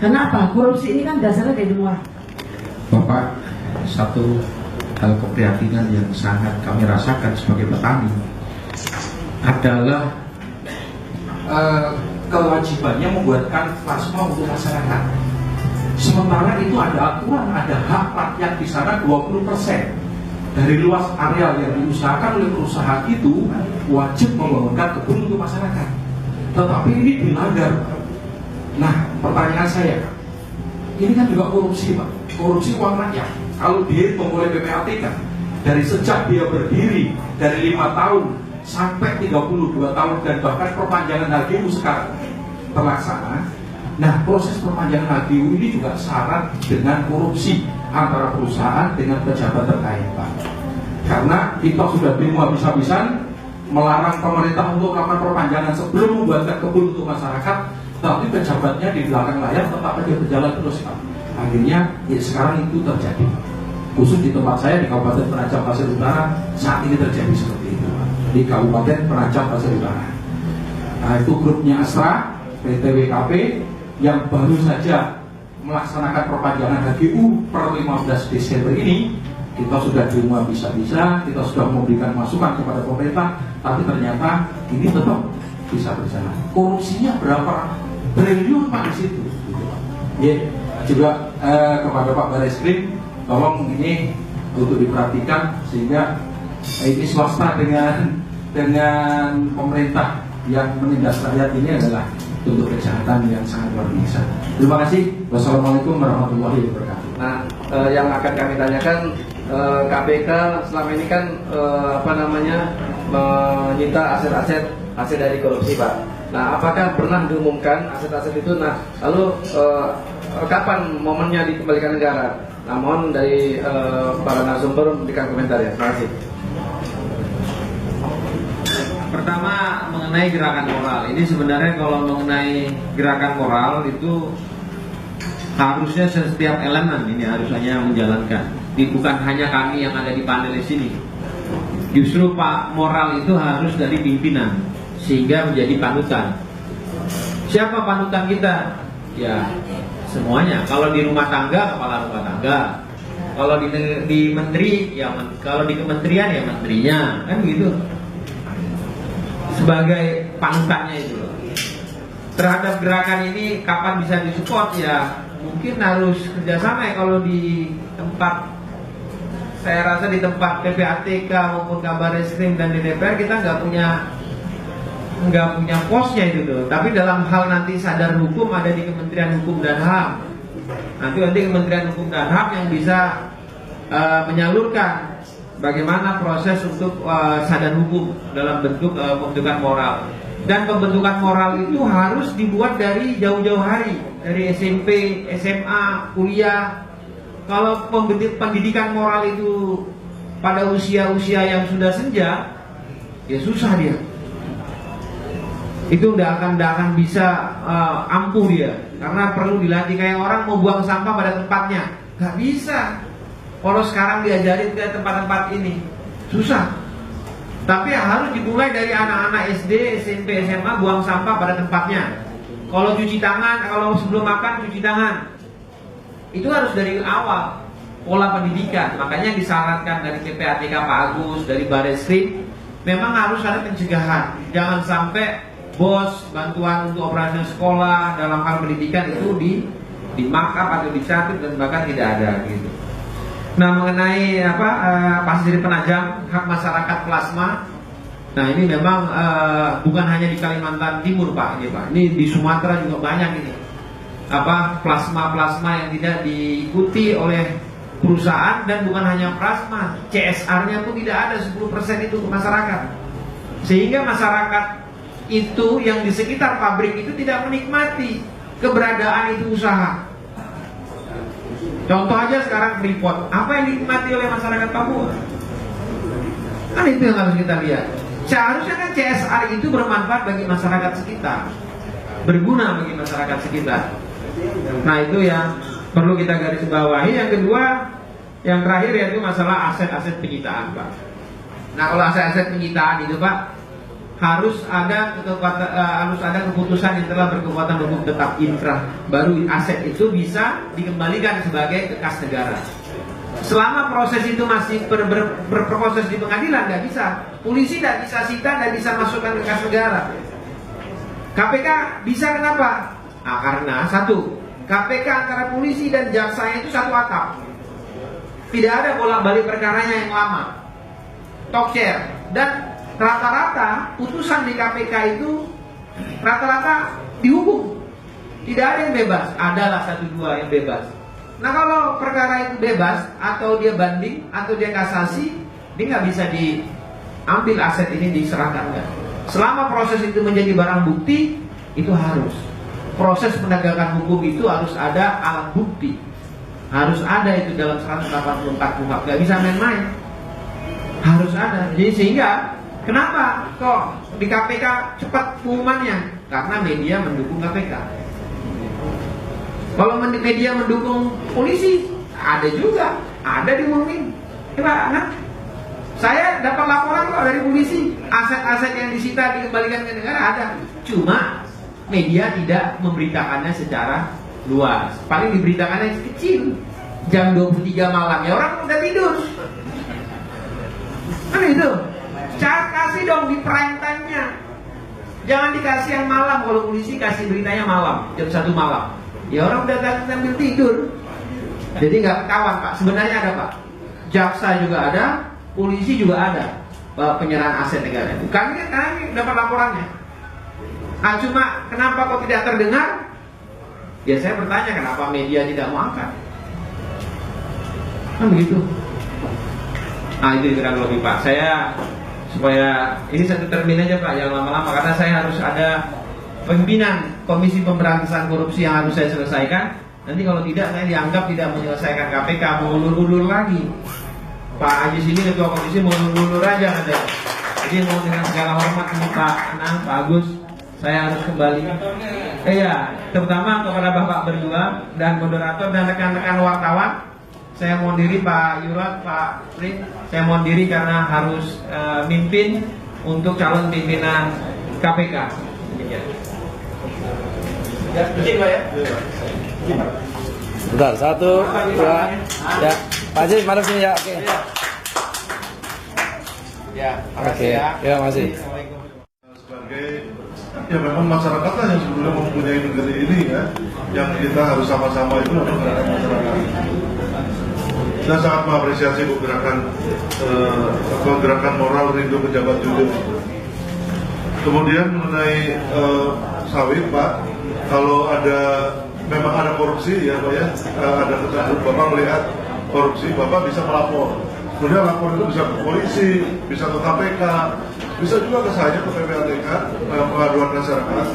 Karena apa? Korupsi ini kan dasarnya dari moral. Bapak, satu hal keprihatinan yang sangat kami rasakan sebagai petani adalah kewajibannya membuatkan plasma untuk masyarakat. Sementara itu ada aturan, ada hak rakyat di sana 20% dari luas areal yang diusahakan oleh perusahaan itu wajib membangunkan kebun untuk masyarakat. Tetapi ini dilanggar. Nah, pertanyaan saya, ini kan juga korupsi, Pak. Korupsi uang rakyat. Kalau dihitung oleh PPATK, dari sejak dia berdiri dari 5 tahun sampai 32 tahun dan bahkan perpanjangan HGU sekarang terlaksana. Nah, proses perpanjangan HGU ini juga syarat dengan korupsi antara perusahaan dengan pejabat terkait, Pak. Karena kita sudah bingung habis-habisan melarang pemerintah untuk melakukan perpanjangan sebelum membuatkan kebun untuk masyarakat, tapi pejabatnya di belakang layar tetap aja berjalan terus, Pak. Akhirnya ya sekarang itu terjadi. Khusus di tempat saya di Kabupaten Penajam Pasir Utara saat ini terjadi seperti itu, Pak. Di Kabupaten Penajam Pasir Utara. Nah, itu grupnya Astra, PT WKP yang baru saja melaksanakan perpanjangan HGU per 15 Desember ini. Kita sudah di rumah bisa-bisa, kita sudah memberikan masukan kepada pemerintah, tapi ternyata ini tetap bisa berjalan. Korupsinya berapa triliun, Pak, di situ. Ya, juga kepada Pak Bareskrim, tolong ini untuk diperhatikan sehingga ini swasta dengan pemerintah yang menindas rakyat ini adalah untuk kejahatan yang sangat luar biasa. Terima kasih. Wassalamualaikum warahmatullahi wabarakatuh. Nah, yang akan kami tanyakan, KPK selama ini kan menyita aset dari korupsi, Pak. Nah, apakah pernah diumumkan aset-aset itu? Nah, lalu kapan momennya dikembalikan negara? Nah, mohon dari para narasumber memberikan komentar ya. Terima kasih. Pertama, mengenai gerakan moral. Ini sebenarnya kalau mengenai gerakan moral itu harusnya setiap elemen ini harusnya menjalankan. Bukan hanya kami yang ada di panel di sini. Justru Pak, moral itu harus dari pimpinan sehingga menjadi panutan. Siapa panutan kita? Ya, semuanya. Kalau di rumah tangga, kepala rumah tangga. Kalau di menteri, ya kalau di kementerian ya menterinya, kan begitu. Sebagai panutannya itu loh. Terhadap gerakan ini kapan bisa disupport ya mungkin harus kerjasama ya. Kalau di tempat, saya rasa di tempat PPATK maupun Kabareskrim dan di DPR kita nggak punya posnya itu tuh. Tapi dalam hal nanti sadar hukum ada di Kementerian Hukum dan HAM. Nanti Kementerian Hukum dan HAM yang bisa menyalurkan bagaimana proses untuk sadar hukum dalam bentuk pembentukan moral. Dan pembentukan moral itu harus dibuat dari jauh-jauh hari, dari SMP, SMA, kuliah. Kalau pendidikan moral itu pada usia-usia yang sudah senja, ya susah dia. Itu udah akan bisa ampuh dia, karena perlu dilatih. Kayak orang mau buang sampah pada tempatnya, nggak bisa. Kalau sekarang diajarin ke tempat-tempat ini susah. Tapi harus dimulai dari anak-anak SD, SMP, SMA buang sampah pada tempatnya. Kalau cuci tangan, kalau sebelum makan cuci tangan. Itu harus dari awal pola pendidikan. Makanya disarankan dari PPATK Pak Agus, dari Bareskrim, memang harus ada pencegahan. Jangan sampai bos bantuan untuk operasi sekolah dalam hal pendidikan itu di-markup atau dicabut dan bahkan tidak ada gitu. Nah, mengenai Pasir Penajam, hak masyarakat plasma. Nah, ini memang bukan hanya di Kalimantan Timur, Pak. Ini, Pak. Ini di Sumatera juga banyak ini. Plasma yang tidak diikuti oleh perusahaan, dan bukan hanya plasma, CSR-nya pun tidak ada 10% itu ke masyarakat. Sehingga masyarakat itu yang di sekitar pabrik itu tidak menikmati keberadaan itu usaha. Contoh aja sekarang Freeport, apa yang dinikmati oleh masyarakat Papua? Kan itu yang harus kita lihat. Seharusnya kan CSR itu bermanfaat bagi masyarakat sekitar, berguna bagi masyarakat sekitar. Nah, itu yang perlu kita garis bawahi. Yang kedua, yang terakhir yaitu masalah aset-aset penyitaan, Pak. Nah, kalau aset-aset penyitaan itu, Pak, harus ada keputusan yang telah berkekuatan hukum tetap inkrah, baru aset itu bisa dikembalikan sebagai kekas negara. Selama proses itu masih berproses di pengadilan, nggak bisa. Polisi nggak bisa sita, nggak bisa masukkan kekas negara. KPK bisa kenapa? Nah, karena satu, KPK antara polisi dan jaksanya itu satu atap. Tidak ada bolak-balik perkaranya yang lama. Talk share. Dan rata-rata putusan di KPK itu rata-rata dihukum. Tidak ada yang bebas. Adalah 1-2 yang bebas. Nah, kalau perkara itu bebas atau dia banding atau dia kasasi, dia nggak bisa diambil aset ini diserahkan. Selama proses itu menjadi barang bukti, itu harus. Proses penegakan hukum itu harus ada alat bukti. Harus ada itu dalam 184 KUHP. Gak bisa main-main. Harus ada. Jadi sehingga, kenapa kok di KPK cepat pengumumannya? Karena media mendukung KPK. Kalau media mendukung polisi, ada juga. Ada diumumin. Coba, nah, saya dapat laporan kok dari polisi, aset-aset yang disita dikembalikan ke negara ada. Cuma media tidak memberitakannya secara luas. Paling diberitakannya kecil. Jam 23 malam, ya orang udah tidur. Kan itu. Kasih dong di prime time-nya. Jangan dikasih yang malam. Kalau polisi kasih beritanya malam, jam 1 malam. Ya orang udah sambil tidur. Jadi nggak ketahuan, Pak. Sebenarnya ada, Pak. Jaksa juga ada, polisi juga ada penyerahan aset negara. Kami dapat laporannya. Nah, cuma kenapa kok tidak terdengar? Ya saya bertanya kenapa media tidak mau angkat. Kan begitu. Nah itu kurang lebih Pak. Saya supaya ini satu termin aja Pak, yang lama-lama karena saya harus ada pimpinan Komisi Pemberantasan Korupsi yang harus saya selesaikan. Nanti kalau tidak saya dianggap tidak menyelesaikan KPK, mau ulur-ulur lagi. Pak Ajis ini ketua komisi mau ulur-ulur aja ada. Jadi mau dengan segala hormat ini Pak Anang, Pak Agus, saya harus kembali. Iya, terutama kepada Bapak berdua dan moderator dan rekan-rekan wartawan. Saya mohon diri Pak Yurat, Pak Prit, saya mohon diri karena harus mimpin untuk calon pimpinan KPK. Ya, izin Pak ya. Bentar, 1, 2, ya. Pak Ajis, madep sini ya, oke. Ya, makasih ya. Ya, masih. Sebagai ya memang masyarakat lah yang sebelumnya mempunyai negeri ini ya, yang kita harus sama-sama itu memang masyarakat. Saya sangat mengapresiasi gerakan moral rindu pejabat jujur. Kemudian mengenai sawit Pak, kalau memang ada korupsi ya Pak ya, ada kecenderungan Bapak melihat korupsi, Bapak bisa melapor. Kemudian lapor itu bisa ke polisi, bisa ke KPK, bisa juga ke saya, ke PPATK, pengaduan masyarakat.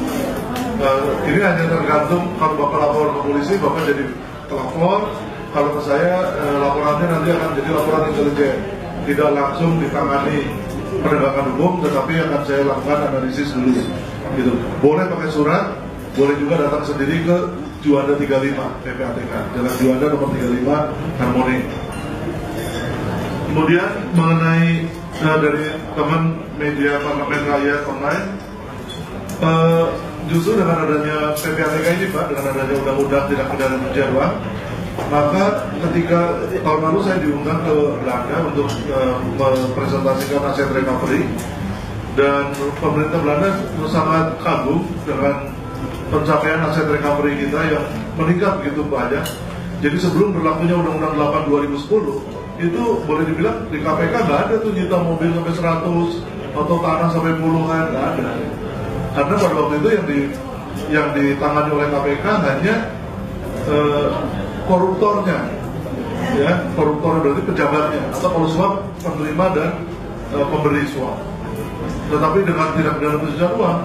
Ini hanya tergantung kalau Bapak lapor ke polisi, Bapak jadi pelapor. Kalau ke saya, laporannya nanti akan jadi laporan intelijen, tidak langsung ditangani penegakan hukum, tetapi akan saya lakukan analisis dulu. Gitu. Boleh pakai surat, boleh juga datang sendiri ke Juanda 35 PPATK, Jalan Juanda nomor 35 Harmoni. Kemudian mengenai dari teman media Parlemen Rakyat Online, justru dengan adanya PPATK ini Pak, dengan adanya undang-undang tindak pidana pencucian uang, maka ketika tahun lalu saya diundang ke Belanda untuk mempresentasikan aset recovery, dan pemerintah Belanda sangat kagum dengan pencapaian aset recovery kita yang meningkat begitu banyak. Jadi sebelum berlakunya Undang-Undang 8 2010 itu boleh dibilang di KPK nggak ada tuh nyita mobil sampai 100 atau tanah sampai puluhan, nggak ada. Karena pada waktu itu yang ditangani oleh KPK hanya koruptornya, ya koruptor berarti pejabatnya, atau kalau suap penerima dan pemberi suap. Tetapi dengan tindak pidana pencucian uang,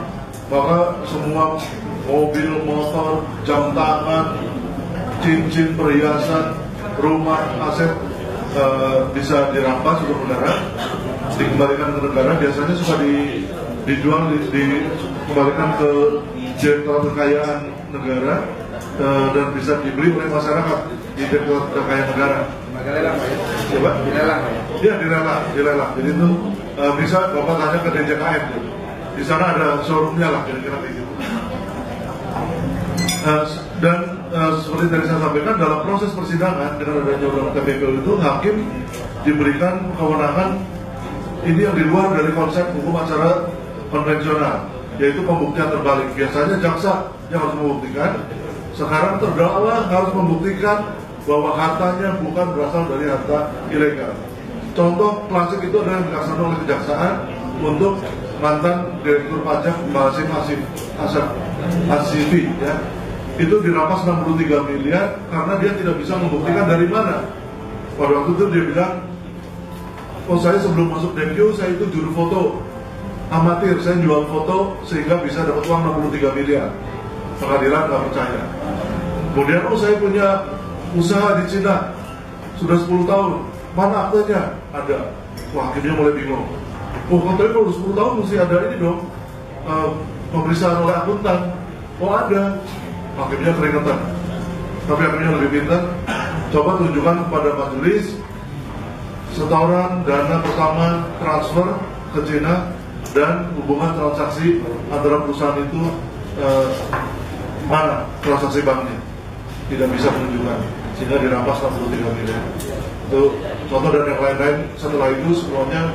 maka semua mobil, motor, jam tangan, cincin, perhiasan, rumah, aset bisa dirampas untuk negara, dikembalikan ke negara. Biasanya suka dijual, dikembalikan ke Direktorat Kekayaan Negara dan bisa dibeli oleh masyarakat di Direktorat Kekayaan Negara. Coba? Dilelang. Iya, dilelang. Jadi itu bisa Bapak tanya ke DJKN. Di sana ada showroomnya lah, kira-kira kayak gitu. Dan seperti tadi saya sampaikan, dalam proses persidangan dengan adanya undang TPPU itu, hakim diberikan kewenangan ini yang di luar dari konsep hukum acara konvensional. yaitu pembuktian terbalik. Biasanya jaksa yang harus membuktikan, sekarang terdakwa harus membuktikan bahwa hartanya bukan berasal dari harta ilegal. Contoh klasik itu adalah yang dilaksanakan oleh kejaksaan untuk mantan Direktur Pajak Basim Asifi, ya. Itu dirampas 63 miliar karena dia tidak bisa membuktikan dari mana. Pada waktu itu dia bilang, oh saya sebelum masuk DPO saya itu juru foto amatir, saya jual foto sehingga bisa dapat uang 63 miliar. Pengadilan nggak percaya. Kemudian, oh saya punya usaha di Cina sudah 10 tahun, mana aktenya? Ada. Wah, akhirnya mulai bingung. Oh, katanya kalau 10 tahun mesti ada ini dong, pemeriksaan oleh akuntan. Oh ada. Akhirnya keringetan. Tapi akhirnya lebih pintar. Coba tunjukkan kepada majelis setoran dana pertama transfer ke Cina dan hubungan transaksi antara perusahaan itu mana transaksi banknya. Tidak bisa menunjukkan, sehingga dirampas 63 miliar. Itu contoh, dan yang lain-lain. Setelah itu semuanya,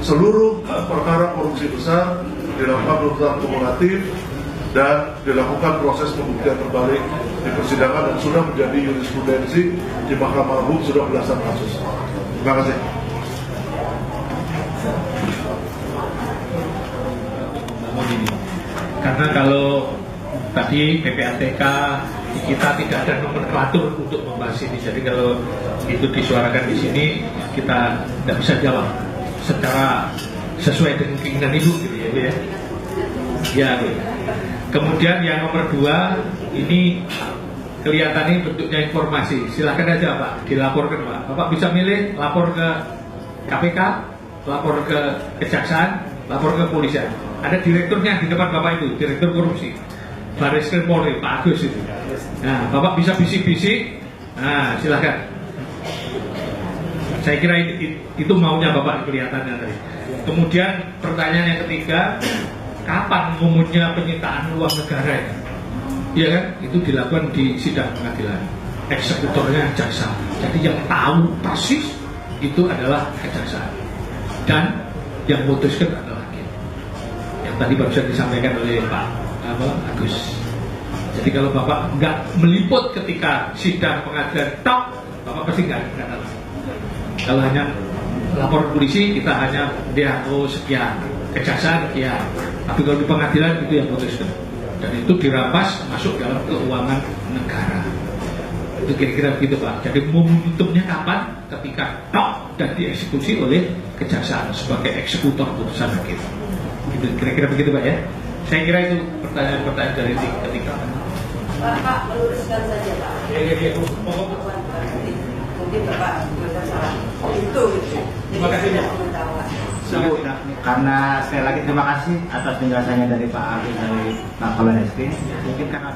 seluruh perkara korupsi besar dilakukan penuntutan kumulatif dan dilakukan proses pembuktian terbalik di persidangan dan sudah menjadi jurisprudensi di Mahkamah Agung, sudah belasan kasus. Terima kasih. Karena kalau tadi PPATK kita tidak ada nomenklatur untuk membahas ini, jadi kalau itu disuarakan di sini kita tidak bisa jawab secara sesuai dengan keinginan ibu, gitu ya. Ya. Kemudian yang nomor 2, ini kelihatannya bentuknya informasi. Silahkan aja Pak, dilaporkan Pak. Bapak bisa milih lapor ke KPK, lapor ke Kejaksaan, lapor ke Polisian. Ada direkturnya di depan Bapak itu, Direktur Korupsi Bareskrim Polri, Pak Agus itu. Nah, Bapak bisa bisik-bisik. Nah, silahkan. Saya kira itu maunya Bapak kelihatannya tadi. Kemudian pertanyaan yang ketiga, kapan umumnya penyitaan uang negara ya? Ya kan, itu dilakukan di sidang pengadilan. Eksekutornya jaksa. Jadi yang tahu persis itu adalah kejaksaan. Dan yang memutuskan adalah hakim. Yang tadi barusan disampaikan oleh Pak Agus. Jadi kalau Bapak nggak meliput ketika sidang pengadilan tok, Bapak pasti nggak tahu. Kalau hanya lapor polisi, kita hanya dia sekian, kejaksaan sekian. Tapi kalau di pengadilan itu yang memutuskan. Dan itu dirampas masuk dalam keuangan negara. Itu kira-kira begitu Pak. Jadi momentumnya kapan? Ketika tok dan dieksekusi oleh kejaksaan sebagai eksekutor putusan hakim. Itu kira-kira begitu Pak ya. Saya kira itu pertanyaan-pertanyaan dari ketiga. Pak, meluruskan saja Pak. Mungkin Bapak salah. Itu. Terima kasih. Karena sekali lagi terima kasih atas penjelasannya dari Pak Agus dari Pak Kabar Eskrim. Mungkin karena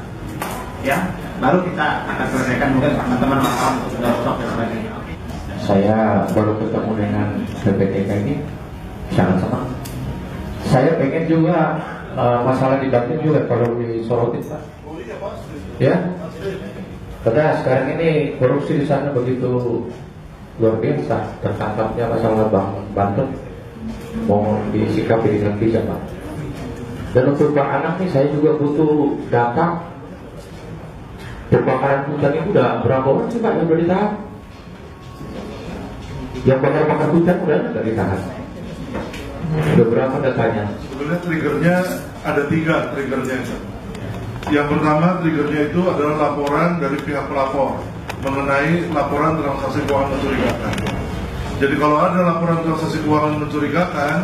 ya baru kita akan selesaikan mungkin teman-teman malam sudah stop dan sebagainya. Saya baru ketemu dengan PPTK ini sangat senang. Saya pengen juga masalah di Banten juga kalau disorotin Pak. Ya, karena sekarang ini korupsi di sana begitu luar biasa, tertangkapnya masalah Banten mau disikapi dengan bijak Pak. Dan untuk Pak Anak nih saya juga butuh data kebakaran hutan itu udah berapa orang sih Pak yang udah ditahan? Yang bakar hutan udah nggak ditahan? Udah berapa datanya? Sebenarnya triggernya ada 3 triggernya. Yang pertama triggernya itu adalah laporan dari pihak pelapor mengenai laporan transaksi keuangan mencurigakan. Jadi kalau ada laporan transaksi keuangan mencurigakan,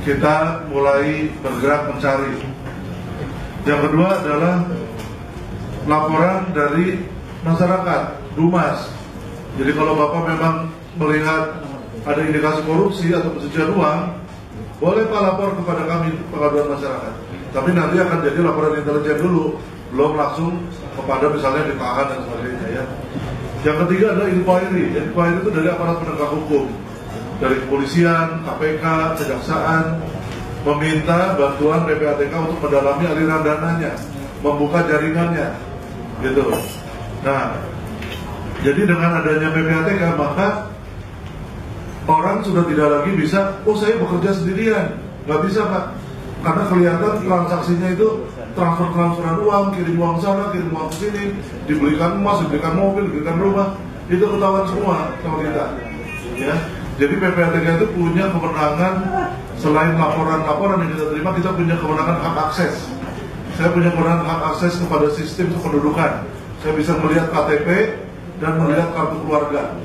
kita mulai bergerak mencari. Yang kedua adalah laporan dari masyarakat, Dumas. Jadi kalau Bapak memang melihat ada indikasi korupsi atau pencucian uang, boleh Pak lapor kepada kami, pengaduan masyarakat. Tapi nanti akan jadi laporan intelijen dulu, belum langsung kepada misalnya ditahan dan sebagainya ya. Yang ketiga adalah inquiry. Inquiry itu dari aparat penegak hukum, dari kepolisian, KPK, kejaksaan, meminta bantuan PPATK untuk mendalami aliran dananya, membuka jaringannya, gitu. Nah, jadi dengan adanya PPATK maka orang sudah tidak lagi bisa, oh saya bekerja sendirian, nggak bisa Pak. karena kelihatan transaksinya itu transferan uang, kirim uang sana, kirim uang ke sini, dibelikan emas, dibelikan mobil, dibelikan rumah, itu ketahuan semua sama kita. Ya, jadi PPATK itu punya kewenangan selain laporan-laporan yang kita terima, kita punya kewenangan hak akses. Saya punya kewenangan hak akses kepada sistem kependudukan. Saya bisa melihat KTP dan melihat kartu keluarga.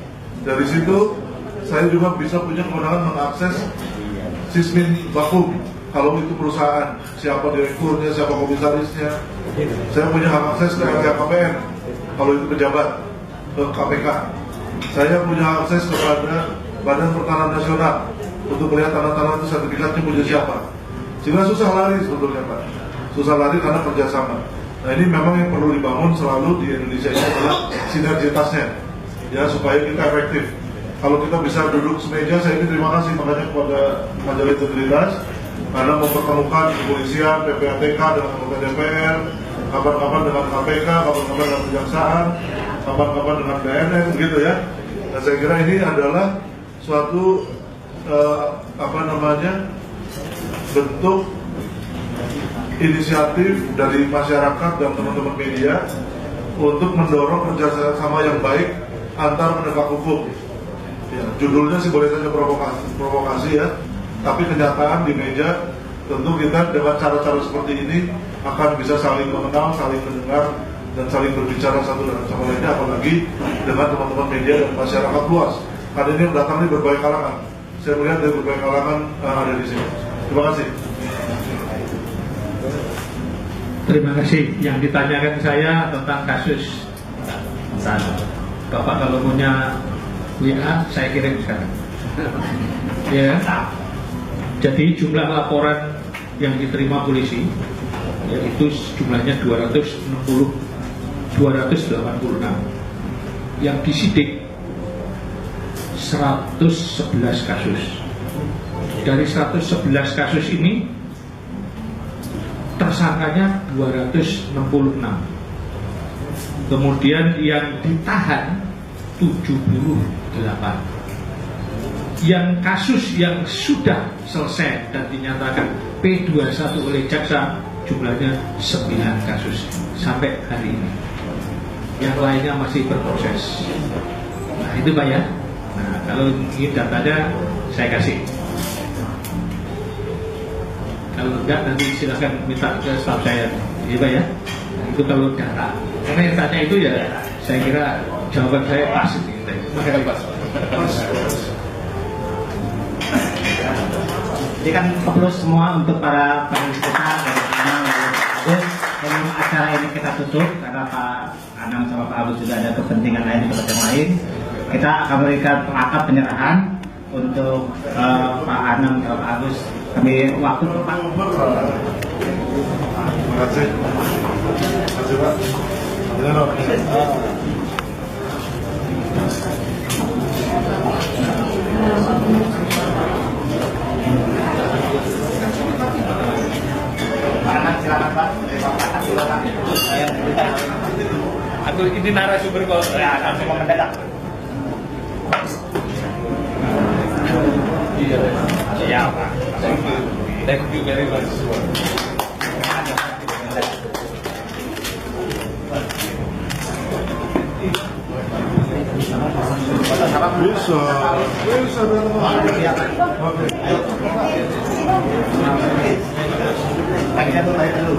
Dari situ saya juga bisa punya kewenangan mengakses Sismin Bakum. Kalau itu perusahaan, siapa direkturnya, siapa komisarisnya. Saya punya hak akses ke LHKPN. Kalau itu pejabat, ke KPK. Saya punya akses kepada Badan Pertanahan Nasional untuk melihat tanah-tanah itu sertifikatnya punya siapa. Sehingga susah lari sebetulnya Pak. Susah lari karena kerjasama. Nah ini memang yang perlu dibangun selalu di Indonesia ini adalah sinergitasnya, ya supaya kita efektif. Kalau kita bisa duduk semeja, saya ini terima kasih makanya kepada Majelis Integritas karena mempertemukan kepolisian, PPATK dengan anggota DPR, kapan-kapan dengan KPK, kapan-kapan dengan kejaksaan, kapan-kapan dengan BNN, gitu ya. Nah saya kira ini adalah suatu bentuk inisiatif dari masyarakat dan teman-teman media untuk mendorong kerjasama yang baik antar penegak hukum. Ya, judulnya sih boleh saja provokasi ya, tapi kenyataan di meja tentu kita dengan cara-cara seperti ini akan bisa saling mengenal, saling mendengar, dan saling berbicara satu dengan sama lainnya, apalagi dengan teman-teman media dan masyarakat luas. Karena ini yang datang di berbagai kalangan. Saya melihat dari berbagai kalangan ada di sini. Terima kasih. Terima kasih. Yang ditanyakan saya tentang kasus Bapak kalau punya WA saya kirim sekarang. Ya. Jadi jumlah laporan yang diterima polisi yaitu jumlahnya 286. Yang disidik 111 kasus. Dari 111 kasus ini tersangkanya 266. Kemudian yang ditahan 78. Yang kasus yang sudah selesai dan dinyatakan P21 oleh jaksa jumlahnya 9 kasus sampai hari ini. Yang lainnya masih berproses. Nah itu Pak ya. Nah kalau ingin datanya saya kasih. Kalau enggak nanti silakan minta ke staf saya. Iya Pak ya. Nah, itu kalau data. Karena yang tanya itu ya saya kira jawaban saya pas. Terima kasih Pak. Jadi kan fokus semua untuk para panelis kita dari Anam dan sebelum acara ini kita tutup karena Pak Anam sama Pak Agus juga ada kepentingan lain di tempat yang lain. Kita akan berikan akad penyerahan untuk Pak Anam sama Pak Agus. Kami waktu Pak. Terima kasih. Terima kasih Pak. Atau ini narasumber kalau Ya, langsung mendadak. iya. Ya, Pak. Thank you very much. Bisa dong. Oke. Lagi dulu.